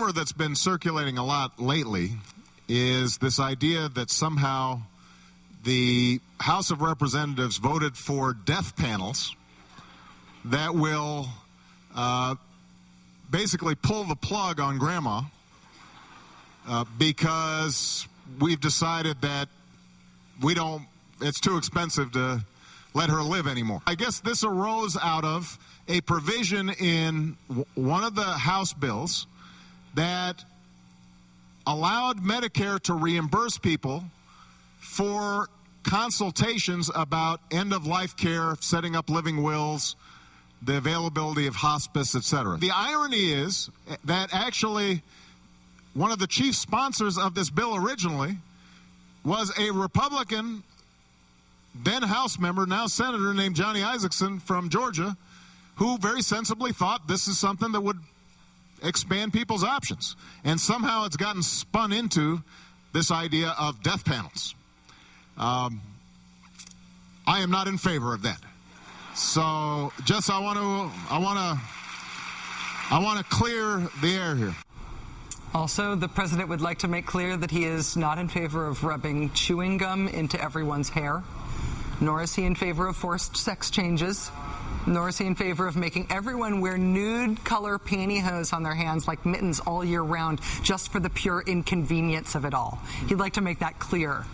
rumor that's been circulating a lot lately is this idea that somehow the House of Representatives voted for death panels that will basically pull the plug on Grandma because we've decided that it's too expensive to let her live anymore. I guess this arose out of a provision in one of the House bills that allowed Medicare to reimburse people for consultations about end-of-life care, setting up living wills, the availability of hospice, etc. The irony is that actually one of the chief sponsors of this bill originally was a Republican, then House member, now Senator, named Johnny Isakson from Georgia, who very sensibly thought this is something that would expand people's options. And somehow it's gotten spun into this idea of death panels. I am not in favor of that. So just I want to clear the air here. Also, the president would like to make clear that he is not in favor of rubbing chewing gum into everyone's hair, nor is he in favor of forced sex changes, nor is he in favor of making everyone wear nude color pantyhose on their hands like mittens all year round just for the pure inconvenience of it all. He'd like to make that clear.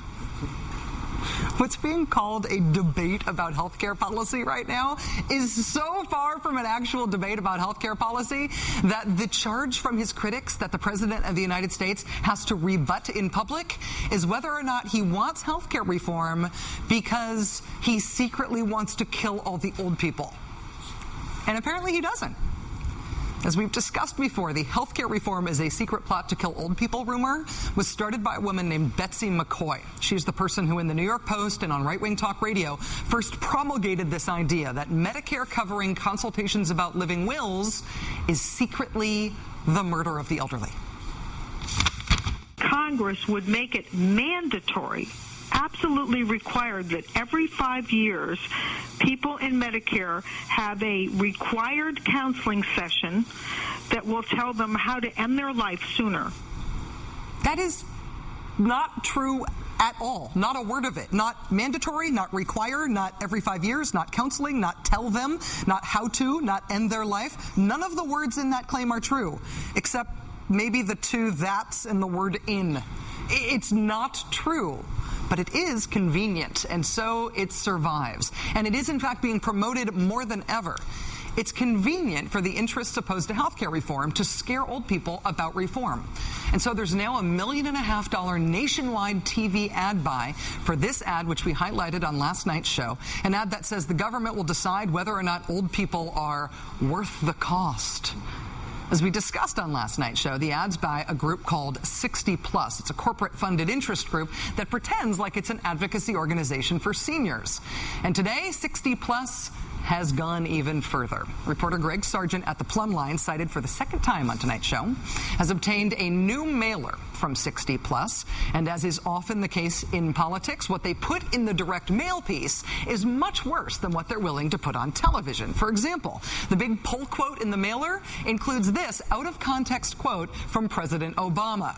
What's being called a debate about healthcare policy right now is so far from an actual debate about healthcare policy that the charge from his critics that the President of the United States has to rebut in public is whether or not he wants healthcare reform because he secretly wants to kill all the old people. And apparently he doesn't. As we've discussed before, the healthcare reform is a secret plot to kill old people rumor was started by a woman named Betsy McCoy. She's the person who in the New York Post and on right-wing talk radio first promulgated this idea that Medicare covering consultations about living wills is secretly the murder of the elderly. Congress would make it mandatory, absolutely required, that every 5 years people in Medicare have a required counseling session that will tell them how to end their life sooner. That is not true at all. Not a word of it. Not mandatory, not require, not every 5 years, not counseling, not tell them, not how to, not end their life. None of the words in that claim are true, except maybe the two that's and the word in. It's not true. But it is convenient, and so it survives. And it is, in fact, being promoted more than ever. It's convenient for the interests opposed to health care reform to scare old people about reform. And so there's now $1.5 million nationwide TV ad buy for this ad, which we highlighted on last night's show, an ad that says the government will decide whether or not old people are worth the cost. As we discussed on last night's show, the ad's by a group called 60 Plus. It's a corporate-funded interest group that pretends like it's an advocacy organization for seniors. And today, 60 Plus has gone even further. Reporter Greg Sargent at the Plumb Line, cited for the second time on tonight's show, has obtained a new mailer from 60 Plus, and as is often the case in politics, what they put in the direct mail piece is much worse than what they're willing to put on television. For example, the big poll quote in the mailer includes this out-of-context quote from President Obama.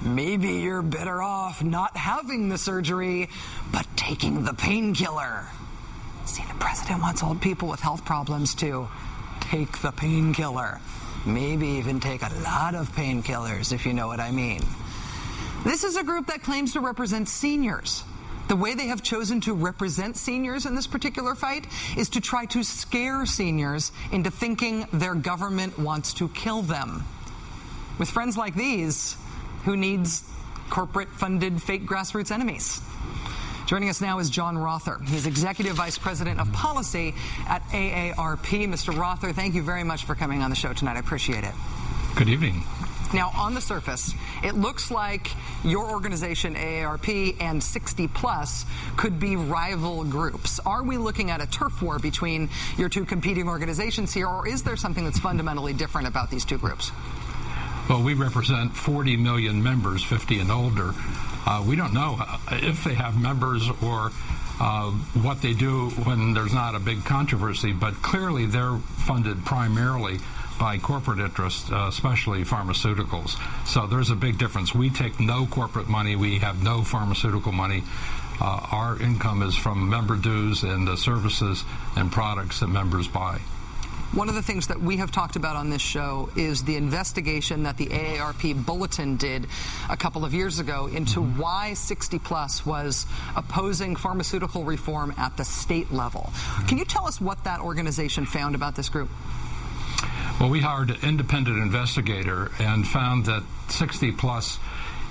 "Maybe you're better off not having the surgery, but taking the painkiller." See, the president wants old people with health problems to take the painkiller. Maybe even take a lot of painkillers, if you know what I mean. This is a group that claims to represent seniors. The way they have chosen to represent seniors in this particular fight is to try to scare seniors into thinking their government wants to kill them. With friends like these, who needs corporate-funded fake grassroots enemies? Joining us now is John Rother. He's Executive Vice President of Policy at AARP. Mr. Rother, thank you very much for coming on the show tonight. I appreciate it. Good evening. Now, on the surface, it looks like your organization, AARP, and 60 Plus could be rival groups. Are we looking at a turf war between your two competing organizations here, or is there something that's fundamentally different about these two groups? Well, we represent 40 million members, 50 and older. We don't know if they have members or what they do when there's not a big controversy, but clearly they're funded primarily by corporate interests, especially pharmaceuticals. So there's a big difference. We take no corporate money. We have no pharmaceutical money. Our income is from member dues and the services and products that members buy. One of the things that we have talked about on this show is the investigation that the AARP Bulletin did a couple of years ago into why 60 Plus was opposing pharmaceutical reform at the state level. Can you tell us what that organization found about this group? Well, we hired an independent investigator and found that 60 Plus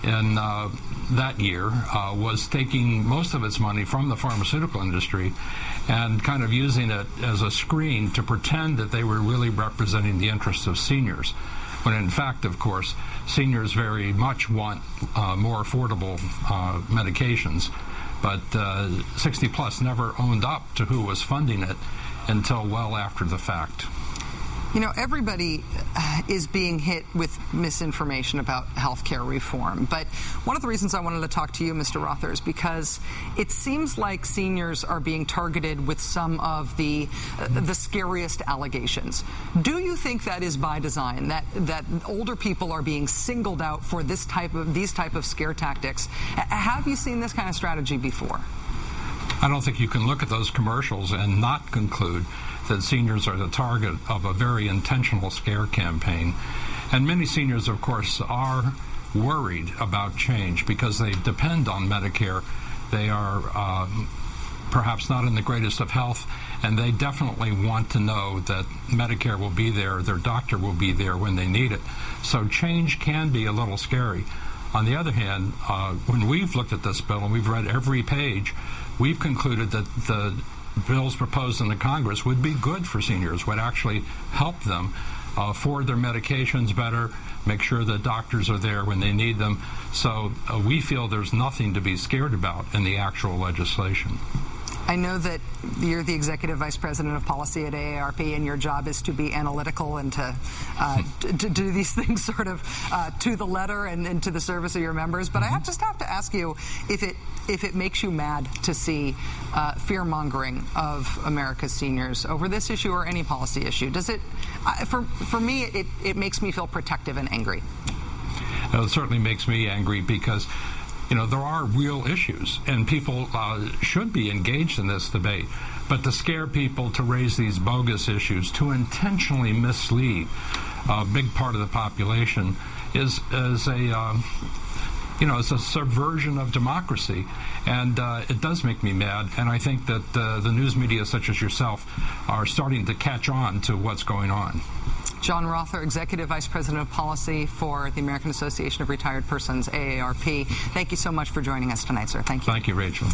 in that year was taking most of its money from the pharmaceutical industry and kind of using it as a screen to pretend that they were really representing the interests of seniors, when in fact, of course, seniors very much want more affordable medications. But 60 Plus never owned up to who was funding it until well after the fact. You know, everybody is being hit with misinformation about health care reform. But one of the reasons I wanted to talk to you, Mr. Rother, is because it seems like seniors are being targeted with some of the scariest allegations. Do you think that is by design, that older people are being singled out for these type of scare tactics? Have you seen this kind of strategy before? I don't think you can look at those commercials and not conclude that seniors are the target of a very intentional scare campaign. And many seniors, of course, are worried about change because they depend on Medicare. They are perhaps not in the greatest of health, and they definitely want to know that Medicare will be there, their doctor will be there when they need it. So change can be a little scary. On the other hand, when we've looked at this bill and we've read every page, we've concluded that the bills proposed in the Congress would be good for seniors, would actually help them afford their medications better, make sure that doctors are there when they need them. So we feel there's nothing to be scared about in the actual legislation. I know that you're the Executive Vice President of Policy at AARP, and your job is to be analytical and to do these things sort of to the letter and to the service of your members. But I just have to ask you if it makes you mad to see fear-mongering of America's seniors over this issue or any policy issue. Does it? For me, it makes me feel protective and angry. It certainly makes me angry because, you know, there are real issues, and people should be engaged in this debate. But to scare people, to raise these bogus issues, to intentionally mislead a big part of the population is a it's a subversion of democracy, and it does make me mad. And I think that the news media, such as yourself, are starting to catch on to what's going on. John Rother, Executive Vice President of Policy for the American Association of Retired Persons, AARP. Thank you so much for joining us tonight, sir. Thank you. Thank you, Rachel.